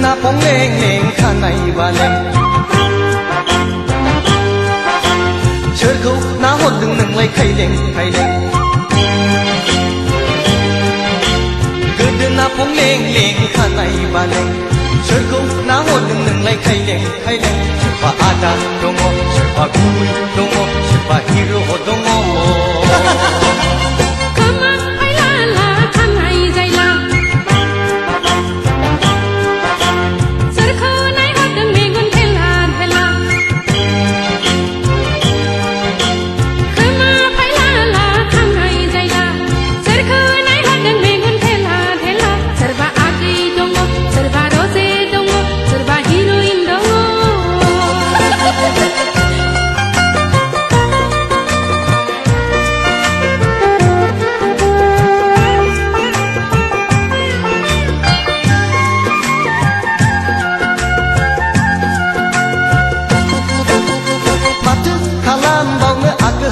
गोदोना पंलें लें खानाय बालें सोरखौ नाहरदों नोंलाय खायलें खायलें गोदोना पंलें लें खानाय बालें सोरखौ नाहरदों नोंलाय खायलें खायलें सोरबा आदा दङ सोरबा गुबै दङ सोरबा हिर' दङ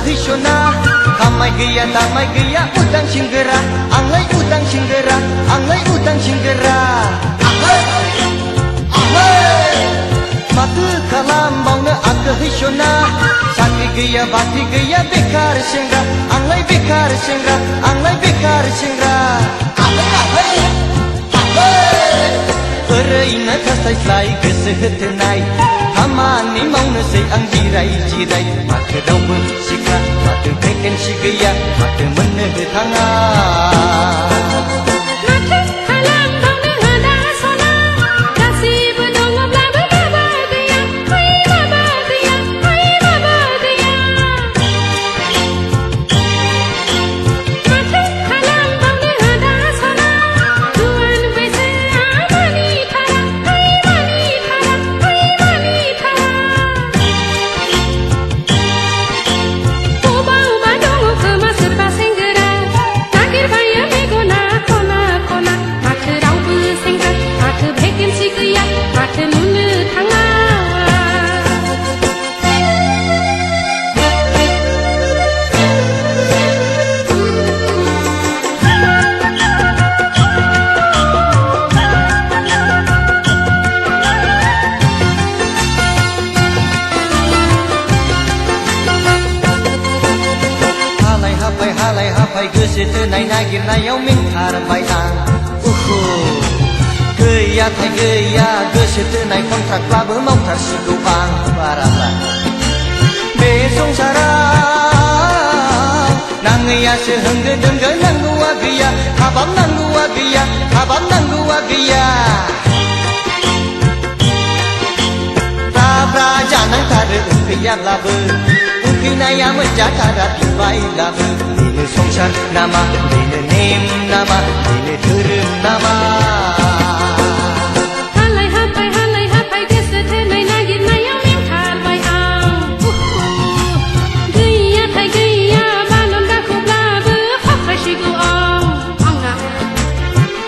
Hishona, kamai gaya damai gaya udang singgera, anglai udang singgera, anglai udang singgera. Matu kalam bauna aku hishona, sakri gaya bati gaya bekar singra, anglai bekar singra, anglai bekar singra. Erina kasai selai kesehatanai, hamani mauna say ang jirai jirai, maka daun sikra. Mata vacancy gaya, mata mana tanga. Mata kalam bauna ada sona, kasih bedong belabu baba gaya, hai baba gaya, hai baba gaya. Mata kalam bauna ada sona, tuan bese amani thara, hai mani thara, hai mani thara. Halai hapai goसो थोनाय नागिरनायाव मेंथारबाय आं गैया थाय गैया गोसो थोनाय कन्ट्राक्टब्लाबो मावथारसिगौ आं बाराब्ला बे संसाराव नाङैयासो होंगो दोंगो नांगौआ गैया हाबाब नांगौआ गैया हाबाब नांगौआ गैया ब्रा जानांथारो उखैयाब्लाबो उखैनाया मोनजाथारा बिबायब्लाबो बेनो संसार नामा बेनो नेम नामा बेनो धोरोम नामा हालाय हाफाय गोसो थोनाय नागिरनायाव मेंथारबाय आं गैया थाय गैया बालन दाखौब्लाबो हाख्रायसिगौ आंना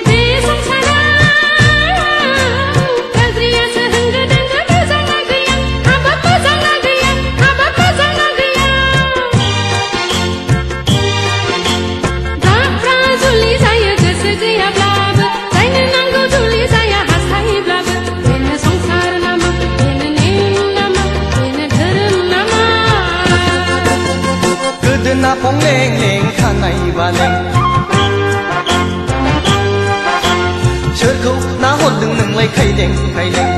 बे संसाराव गाज्रियासो होंगो दोंगो मोजाङा गैया हाबाब मोजाङा गैया हाबाब मोजाङा गैया दाफ्रा जुलि जायो गोसो गैयाब्लाबो जायनो नांगौ जुलि जाया हास्थायोब्लाबो बेनो संसार नामा बेनो नेम नामा बेनो धोरोम नामा गोदोना पंलें लें खानाय बालें सोरखौ नाहरदों नोंलाय खायलें खायलें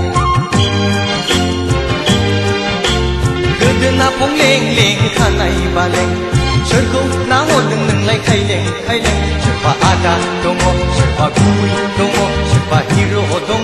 गोदोना पंलें लें खानाय बालें सोरखौ नाहरदों नोंलाय खायलें खायलें सोरबा आदा दङ सोरबा गुबै दङ सोरबा हिर' दङ